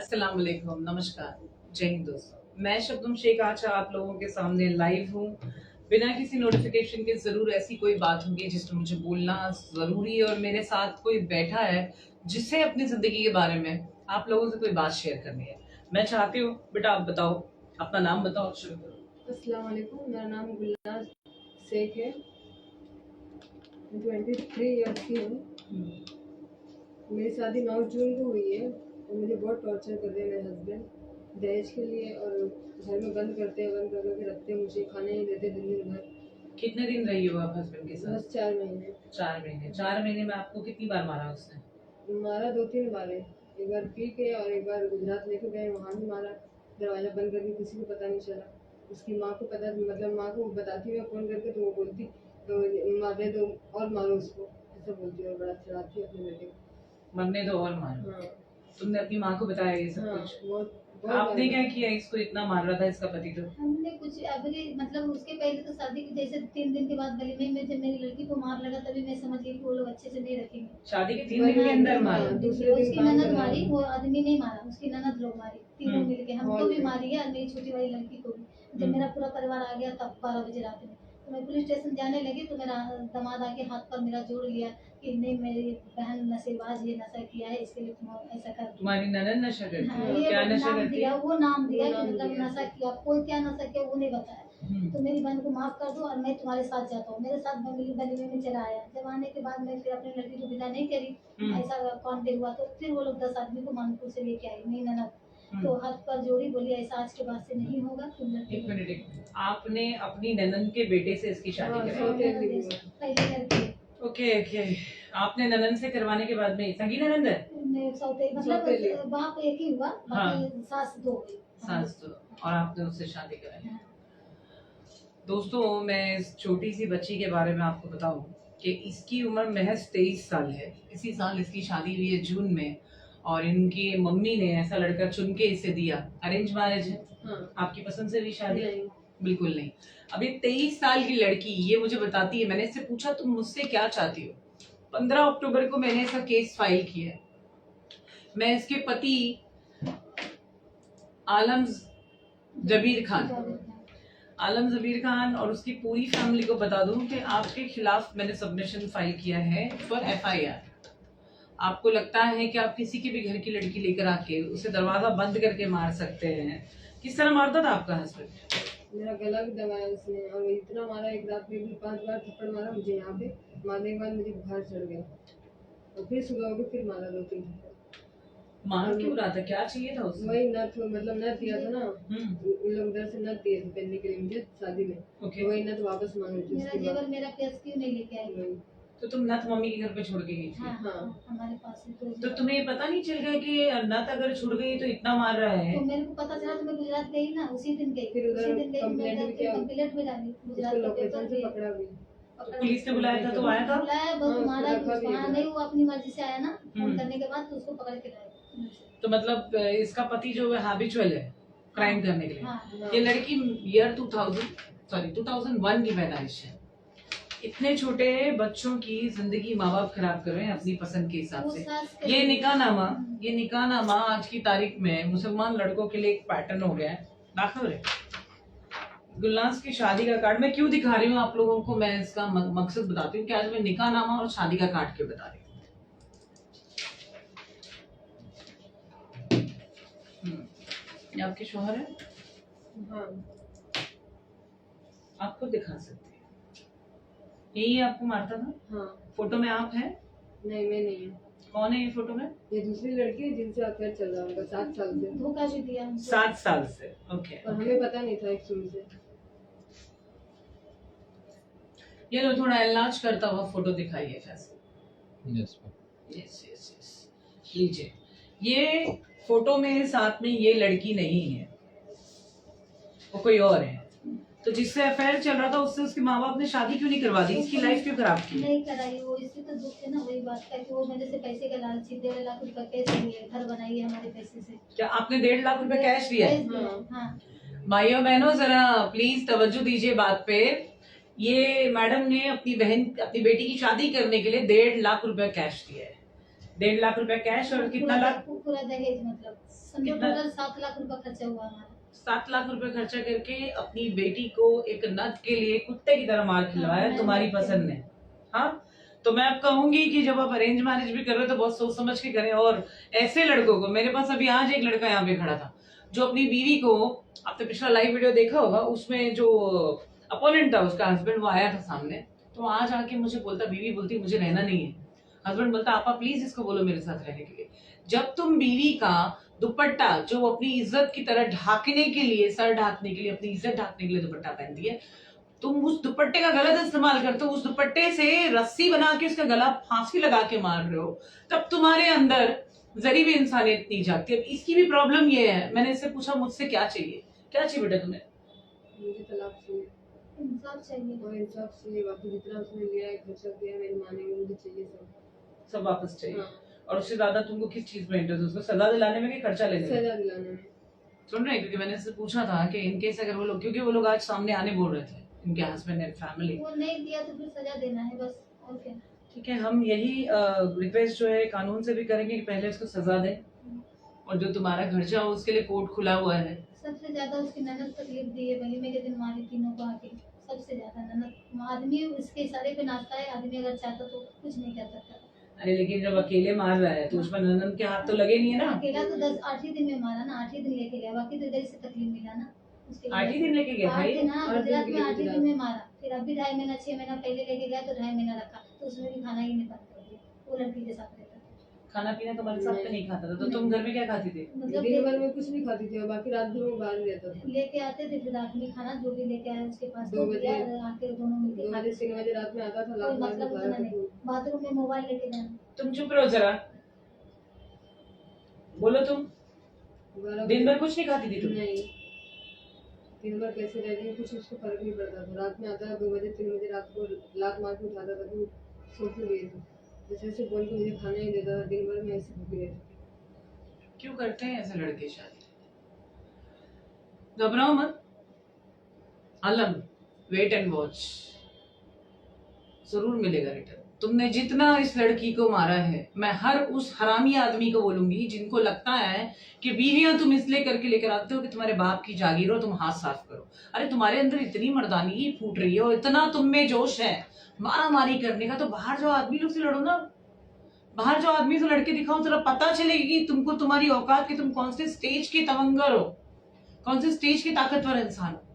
अस्सलाम वालेकुम, नमस्कार, जय हिंद दोस्तों। मैं शबनम शेख आज आप लोगों के सामने लाइव हूँ। बिना किसी नोटिफिकेशन के जरूर ऐसी कोई बात होगी जिसमें मुझे बोलना जरूरी है और मेरे साथ कोई बैठा है जिससे अपनी जिंदगी के बारे में आप लोगों से कोई बात शेयर करनी है। मैं चाहती हूँ बेटा आप बताओ, अपना नाम बताओ, शुरू करो। अस्सलाम वालेकुम, मेरा नाम गुलनाज शेख है। मैं 23 ईयर्स की हूँ। मेरी शादी 9 जून को हुई है और मुझे बहुत टॉर्चर कर रहे हैं मेरे हस्बैंड दहेज के लिए, और घर में बंद करते हैं, बंद करके रखते हैं, मुझे खाने नहीं देते दिन भर। कितने दिन रही हो आप हस्बैंड के साथ? बस 4 महीने। 4 महीने। 4 महीने में आपको कितनी बार मारा उसने? मारा 2-3 बार है। एक बार पी के और एक बार गुजरात लेके गए, वहाँ भी मारा। दरवाज़ा बंद करके, किसी को पता नहीं चला। उसकी माँ को पता, मतलब माँ को बताती मैं फ़ोन करके, तो वो बोलती तो मारने दो और मारो उसको, ऐसा बोलती है और बड़ा चिढ़ाती है अपने बेटे को। मरने दो और मारो। हाँ। तुमने अपनी माँ को बताया ये सब हाँ, कुछ? बहुत आपने क्या किया? इसको इतना मार रहा था इसका पति तो? हमने कुछ अभी मतलब उसके पहले तो शादी की जैसे 3 दिन के बाद वलीमे में जब मेरी लड़की को मार लगा तभी मैं समझ गई कि वो लोग अच्छे से नहीं रखेंगे। शादी के 3 दिन के अंदर मारा? दूसरे दिन उसकी ननद मारी, वो आदमी नहीं मारा, उसकी ननद लोग मारी, तीनों मिलके। हमको भी मारी है और मेरी छोटी वाली लड़की को भी। जब मेरा पूरा परिवार आ गया तब 12 बजे रात में तो मैं पुलिस स्टेशन जाने लगी तो मेरा दामाद आके हाथ पर मेरा जोड़ लिया कि नहीं मेरी बहन नशेबाज, ये नशा किया है, इसके लिए तुम ऐसा कर। तुम्हारी ननद नशा करती हाँ, है? क्या नशा करती है? वो नाम दिया कि मतलब नशा किया, कोई क्या नशा किया वो नहीं बताया। तो मेरी बहन को माफ कर दो और मैं तुम्हारे साथ जाता हूँ। मेरे साथ मिली बलीमे में चला आया। जब आने के बाद मैं फिर अपनी लड़की को विदा नहीं करी, ऐसा कॉन्टेक्ट हुआ तो फिर वो लोग 10 आदमी को मानपुर से लेके आई, मेरी ननद। तो हाथ पर जोड़ी, बोली ऐसा आज के बाद से नहीं होगा। एक मिनट, आपने अपनी ननद के बेटे से इसकी शादी कराई? पहले ओके ओके। आपने ननद से करवाने के बाद में सगी ननद है? मतलब बाप एक ही हुआ, बाकी सास दो हुई। सास दो, और आपने उससे शादी कराई। दोस्तों मैं इस छोटी सी बच्ची के बारे में आपको बताऊं कि इसकी उम्र महज 23 साल है। इसी साल इसकी शादी हुई है जून में, और इनकी मम्मी ने ऐसा लड़का चुन के इसे दिया। अरेंज मैरिज है? हाँ। आपकी पसंद से भी शादी? नहीं। बिल्कुल नहीं। अभी 23 साल की लड़की ये मुझे बताती है, मैंने इससे पूछा तुम मुझसे क्या चाहती हो? 15 अक्टूबर को मैंने इसका केस फाइल किया है। मैं इसके पति आलम जबीर खान और उसकी पूरी फैमिली को बता दूं कि आपके खिलाफ मैंने सबमिशन फाइल किया है फॉर FIR। आपको लगता है कि आप किसी के भी घर की लड़की लेकर आके उसे दरवाजा बंद करके मार सकते हैं? किस तरह मारता था आपका हस्बैंड? मेरा गला भी दबाया उसने, और इतना मारा, एक रात में भी 5 बार थप्पड़ मारा मुझे यहाँ पे। मारने के बाद मुझे बुखार चढ़ गया और फिर सुबह हो गई, फिर मारा 2-3 थप्पड़। मार क्यों रहा था? क्या चाहिए था उसको? वही नथ, मतलब नथ दिया था ना, उन लोग उधर से नथ दिए थे पहनने के लिए मुझे शादी में। वही नथ वापस मांग रही थी। जेवर मेरा केस क्यों नहीं लेके आई? तो तुम नथ मम्मी के घर पे छोड़ के गई थी? हाँ, हमारे पास तो तुम्हें पता नहीं चल गया कि नथ अगर छूट गई तो इतना मार रहा है? तो मेरे को पता चला तो मैं गुजरात गई ना, उसी दिन गई। फिर उधर कंप्लेंट भी डाली गुजरात का पेपर भी पकड़ा भी। तो पुलिस ने बुलाया था तो आया था? बुलाया, बस मारा नहीं, वो अपनी मर्जी से आया ना। फोन करने के बाद तो उसको पकड़ के लाया। तो मतलब इसका पति जो है हैबिचुअल है क्राइम करने के लिए। हाँ। ये लड़की ईयर 2001 की पैदाइश है। इतने छोटे बच्चों की जिंदगी माँ बाप खराब कर रहे हैं अपनी पसंद के हिसाब से। ये निकाहनामा आज की तारीख में मुसलमान लड़कों के लिए एक पैटर्न हो गया है। दाखिल है गुलनाज की शादी का कार्ड। मैं क्यों दिखा रही हूँ आप लोगों को, मैं इसका मकसद बताती हूँ कि आज मैं निकाहनामा और शादी का कार्ड क्यों बता रही हूँ। ये आपके शौहर है? हाँ। आपको दिखा सकते हैं। यही आपको मारता था? हाँ। फोटो में आप हैं? नहीं, मैं नहीं हूँ। कौन है ये फोटो में? ये दूसरी लड़की है जिनसे अफेयर चल रहा होगा 7 साल से। धोखा भी दिया 7 साल से। ओके। और हमें पता नहीं था एक शुरू से। ये लो थोड़ा इलाज करता हुआ फोटो दिखाइए फैसल। यस लीजिए। ये फोटो में साथ में ये लड़की नहीं है, वो कोई और है। तो जिससे अफेयर चल रहा था उससे उसके माँ बाप ने शादी क्यों नहीं करवा दी? इसकी लाइफ क्यों खराब की? नहीं कराई, वो इससे तो दुख है ना, वही बात का कि वो मेरे से पैसे का लालची 1.5 लाख रुपए कैश लिए, घर बनाई है हमारे पैसे से। क्या आपने 1.5 लाख रुपए कैश दिया है? हाँ। भाइयों बहनों जरा प्लीज तवज्जो दीजिए बात पे। ये मैडम ने अपनी बेटी की शादी करने के लिए 1.5 लाख रुपए कैश दिया है। 1.5 लाख रुपए कैश और कितना लाख? पूरा दहेज, मतलब समझो कितना? टोटल 7 लाख रुपए खर्चा हुआ हमारा। 7 लाख रुपए खर्चा करके अपनी बेटी को एक नथ के लिए कुत्ते की तरह मार खिलवाया तुम्हारी पसंद ने। हाँ, तो मैं अब कहूंगी कि जब आप अरेंज मैरिज भी कर रहे हो तो बहुत सोच समझ के करें। और ऐसे लड़कों को, मेरे पास अभी आज एक लड़का यहाँ पे खड़ा था जो अपनी बीवी को, आपने पिछला लाइव वीडियो देखा होगा, उसमें जो अपोनेंट था उसका हस्बैंड वो आया था सामने, तो आज आके मुझे बोलता, बीवी बोलती मुझे रहना नहीं है, हस्बैंड बोलता आपा प्लीज इसको बोलो मेरे साथ रहने के लिए। जब तुम बीवी का दुपट्टा जो अपनी इज्जत की तरह ढाकने के लिए, सर ढाकने के लिए, अपनी इज्जत ढाकने के लिए दुपट्टा पहनती है, तुम उस दुपट्टे का गलत इस्तेमाल करते हो, उस दुपट्टे से रस्सी बना के उसका गला फांसी लगा के मार रहे हो, तब तुम्हारे अंदर जरी भी इंसानियत नहीं जाती। अब इसकी भी प्रॉब्लम ये है, मैंने इससे पूछा मुझसे क्या चाहिए, क्या चाहिए बेटा तुम्हें? मुझे तलाक चाहिए, इंसाफ चाहिए। और इंसाफ चाहिए। बाकी जितना उसने लिया है, खर्चा किया है, मेरी माँ ने, मुझे चाहिए सब वापस चाहिए। हाँ। और उससे ज्यादा तुमको किस चीज में इंटरेस्ट है? उसको सजा दिलाने में कि खर्चा लेने में? सजा दिलाने में। सुन रहे हैं, क्योंकि मैंने इससे पूछा था कि इनकेस अगर वो लोग, क्योंकि वो लोग आज सामने आने बोल रहे थे, इनके हस्बैंड एंड फैमिली, वो नहीं दिया तो फिर सजा देना है बस, और क्या। ठीक है, हम यही रिक्वेस्ट जो है कानून से भी करेंगे कि पहले उसको सजा दें, और जो तुम्हारा खर्चा हो उसके लिए कोर्ट खुला हुआ है। सबसे ज्यादा उसकी ननद तकलीफ दी है, वलीमे के दिन मारी तीनों को आके, सबसे ज्यादा ननद। आदमी उसके इशारे पे नाचता है, आदमी अगर चाहता तो कुछ नहीं कर सकता। अरे लेकिन जब अकेले मार रहा है तो उसमें ननद के हाथ तो लगे नहीं है ना। अकेला तो 8 ही दिन में मारा ना, 8 ही दिन लेके गया, बाकी तो इधर से तकलीफ मिला ना उसके। 8 ही दिन लेके गया भाई? गुजरात में 8 ही दिन में मारा, फिर अभी 2.5 महीना 6 महीना पहले लेके गया तो 2.5 महीना रखा, तो उसमें भी खाना ही नहीं बंद कर दिया, वो लड़की के साथ रहता। खाना पीना तुम्हारे साथ पे नहीं खाता था, तो तुम घर में क्या खाती थी? मतलब दिन भर में कुछ नहीं खाती थी, और बाकी रात भर वो बाहर ही रहता था। लेके आते थे, फिर रात में खाना जो भी लेके आए उसके पास 2 बजे आके दोनों मिलके 2 बजे 3 बजे रात में आता था, लाख लाख मतलब उतना नहीं, बाथरूम में मोबाइल लेके जाना। तुम चुप रहो जरा, बोलो तुम। दिन भर कुछ नहीं खाती थी तुम? नहीं, दिन भर कैसे रह रही, कुछ उसको फर्क नहीं पड़ता था। रात में आता 2 बजे 3 बजे रात को लात मार के उठाता था कि सो क्यों गई थी, जैसे बोल के मुझे खाना ही देता था। दिन भर में ऐसे भूखी रहती। क्यों करते हैं ऐसे लड़के शादी? घबराओ मत, आलम, वेट एंड वॉच, जरूर मिलेगा रिटर्न। तुमने जितना इस लड़की को मारा है, मैं हर उस हरामी आदमी को बोलूंगी जिनको लगता है कि बीवियां तुम इसलिए करके लेकर आते हो कि तुम्हारे बाप की जागीर हो, तुम हाथ साफ करो। अरे तुम्हारे अंदर इतनी मर्दानगी फूट रही है और इतना तुम में जोश है मारा मारी करने का, तो बाहर जाओ आदमी लोग से लड़ो ना। बाहर जाओ आदमी से लड़के दिखाओ, जरा पता चलेगी कि तुमको, तुम्हारी औकात की, तुम कौन से स्टेज के तवंगर हो, कौन से स्टेज के ताकतवर इंसान हो।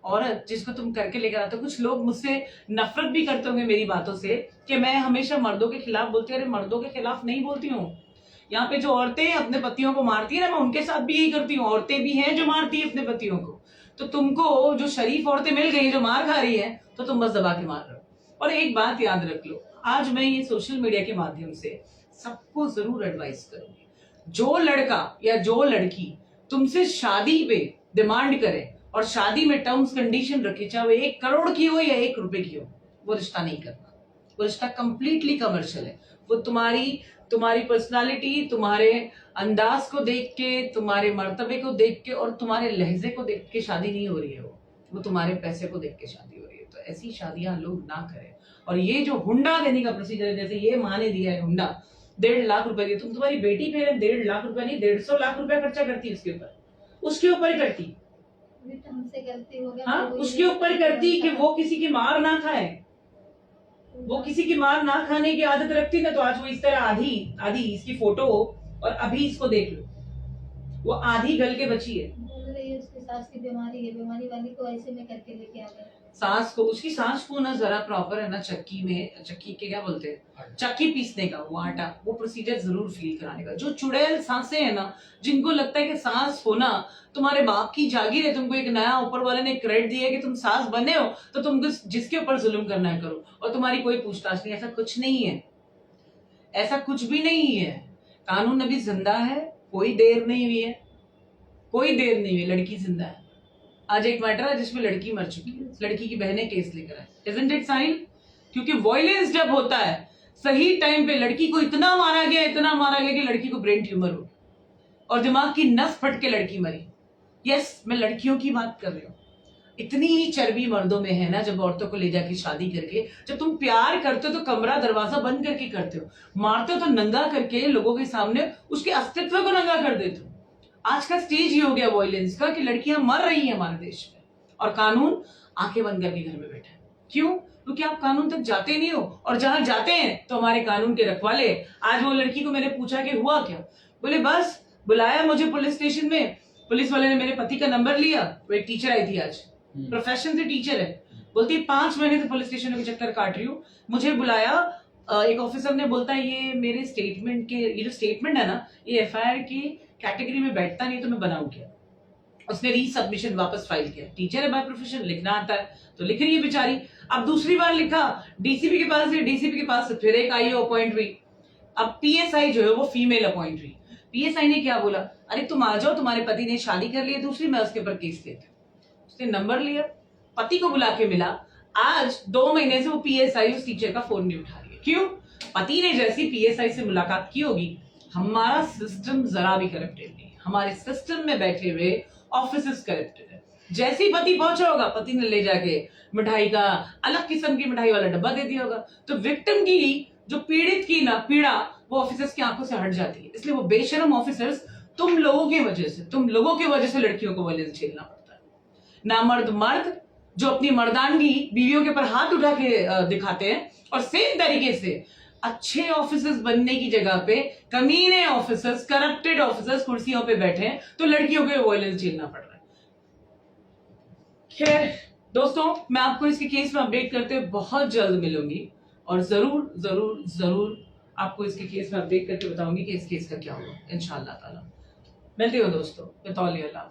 औरत जिसको तुम करके लेकर आते हो, कुछ लोग मुझसे नफरत भी करते होंगे मेरी बातों से कि मैं हमेशा मर्दों के खिलाफ बोलती हूँ। अरे मर्दों के खिलाफ नहीं बोलती हूँ, यहाँ पे जो औरतें अपने पतियों को मारती है ना, मैं उनके साथ भी यही करती हूँ। औरतें भी हैं जो मारती है अपने पतियों को, तो तुमको जो शरीफ औरतें मिल गई जो मार खा रही है, तो तुम बस दबा के मार रहे हो। और एक बात याद रख लो, आज मैं ये सोशल मीडिया के माध्यम से सबको जरूर एडवाइस करूंगी, जो लड़का या जो लड़की तुमसे शादी पे डिमांड करे और शादी में टर्म्स कंडीशन रखे, चाहे वो 1 करोड़ की हो या 1 रुपए की हो, वो रिश्ता नहीं करना। वो रिश्ता कंप्लीटली कमर्शियल है। वो तुम्हारी पर्सनालिटी, तुम्हारे अंदाज को देख के, तुम्हारे मर्तबे को देख के और तुम्हारे लहजे को देख के शादी नहीं हो रही है। वो तुम्हारे पैसे को देख के शादी हो रही है। तो ऐसी शादियां लोग ना करें। और ये जो हुंडा देने का प्रोसीजर है, जैसे ये माँ ने दिया है हुंडा 1.5 लाख रुपए दिए, तुम तुम्हारी बेटी पे 1.5 लाख रुपए नहीं 150 लाख रुपए खर्चा करती है उसके ऊपर करती। हमसे गलती हो गया, हाँ, उसके ऊपर करती कि वो किसी की मार ना खाए, वो किसी की मार ना खाने की आदत रखती ना, तो आज वो इस तरह आधी इसकी फोटो, और अभी इसको देख लो, वो आधी गल के बची है। बोल रही है उसकी सास की बीमारी है, बीमारी वाली को ऐसे में करके लेके आ गए। सांस को, उसकी सांस को ना जरा प्रॉपर है ना, चक्की के क्या बोलते हैं, चक्की पीसने का, वो आटा, वो प्रोसीजर जरूर फील कराने का। जो चुड़ैल सांसें है ना, जिनको लगता है कि सांस होना तुम्हारे बाप की जागीर है, तुमको एक नया ऊपर वाले ने क्रेडिट दिया है कि तुम सांस बने हो, तो तुमको जिसके ऊपर जुल्म करना है करो, और तुम्हारी कोई पूछताछ नहीं। ऐसा कुछ नहीं है, ऐसा कुछ भी नहीं है। कानून अभी जिंदा है, कोई देर नहीं हुई है, कोई देर नहीं हुई, लड़की जिंदा है। आज एक मैटर है जिसमें लड़की मर चुकी है, लड़की की बहनें केस लेकर आए। Isn't it sign? क्योंकि वॉयलेंस जब होता है सही टाइम पे, लड़की को इतना मारा गया कि लड़की को ब्रेन ट्यूमर हो और दिमाग की नस फट के लड़की मरी। यस, मैं लड़कियों की बात कर रही हूँ। इतनी ही चर्बी मर्दों में है ना, जब औरतों को ले जाके शादी करके, जब तुम प्यार करते हो तो कमरा दरवाजा बंद करके करते हो, मारते हो तो नंगा करके लोगों के सामने उसके अस्तित्व को नंगा कर देते हो। आज का स्टेज ये हो गया वायलेंस का कि लड़कियां मर रही हैं हमारे देश में और कानून आंखें बंद करके घर में बैठा है। क्यों? क्योंकि आप कानून तक जाते नहीं हो, और जहां जाते हैं तो हमारे कानून के रखवाले। आज वो लड़की को मैंने पूछा कि हुआ क्या, बोले बस बुलाया मुझे पुलिस स्टेशन में, पुलिस वाले ने मेरे पति का नंबर लिया, वो एक टीचर आई थी आज, प्रोफेशन से टीचर है, बोलती 5 महीने से पुलिस स्टेशन के चक्कर काट रही हूँ, मुझे बुलाया एक ऑफिसर ने, बोलता है ये मेरे स्टेटमेंट के, ये जो स्टेटमेंट है ना, ये एफआईआर की कैटेगरी में बैठता नहीं, तो मैं बनाऊं क्या। उसने रीसबमिशन वापस फाइल किया, टीचर है बाय प्रोफेशन, लिखना आता है तो लिख रही है बेचारी। अब दूसरी बार लिखा डीसीपी के पास, डीसीपी के पास फिर एक आईओ अपॉइंट हुई, अब पीएसआई जो है वो फीमेल अपॉइंट हुई। पीएसआई ने क्या बोला, अरे तुम आ जाओ, तुम्हारे पति ने शादी कर ली दूसरी, मैं उसके ऊपर केस देती हूँ। उसने नंबर लिया, पति को बुला के मिला, आज 2 महीने से वो पीएसआई उस टीचर का फोन नहीं उठा रही है। क्यों? पति ने जैसी पीएसआई से मुलाकात की होगी। हमारा सिस्टम जरा भी करप्टेड नहीं, हमारे सिस्टम में बैठे हुए ऑफिसर्स करप्टेड है। जैसे ही पति पहुंचा होगा, पति ने ले जाके मिठाई का अलग किस्म की मिठाई वाला डब्बा दे दिया होगा, तो विक्टिम की, जो पीड़ित की ना पीड़ा, वो ऑफिसर्स की आंखों से हट जाती है। इसलिए वो बेशरम ऑफिसर्स, तुम लोगों की वजह से लड़कियों को वायलेंस झेलना पड़ता है। नामर्द मर्द जो अपनी मर्दानगी बीवियों के ऊपर हाथ उठा के दिखाते हैं, और सेम तरीके से अच्छे ऑफिसर्स बनने की जगह पे कमीने ऑफिसर्स, करप्टेड ऑफिसर्स कुर्सियों पे बैठे हैं, तो लड़कियों को वायलेंस झेलना पड़ रहा है। खैर दोस्तों, मैं आपको इसके केस में अपडेट करते हुए बहुत जल्द मिलूंगी, और जरूर जरूर जरूर आपको इसके केस में अपडेट करके बताऊंगी कि इस केस का क्या हुआ, इंशाअल्लाह ताला। मिलते हो दोस्तों, बितौलिया अल्लाह।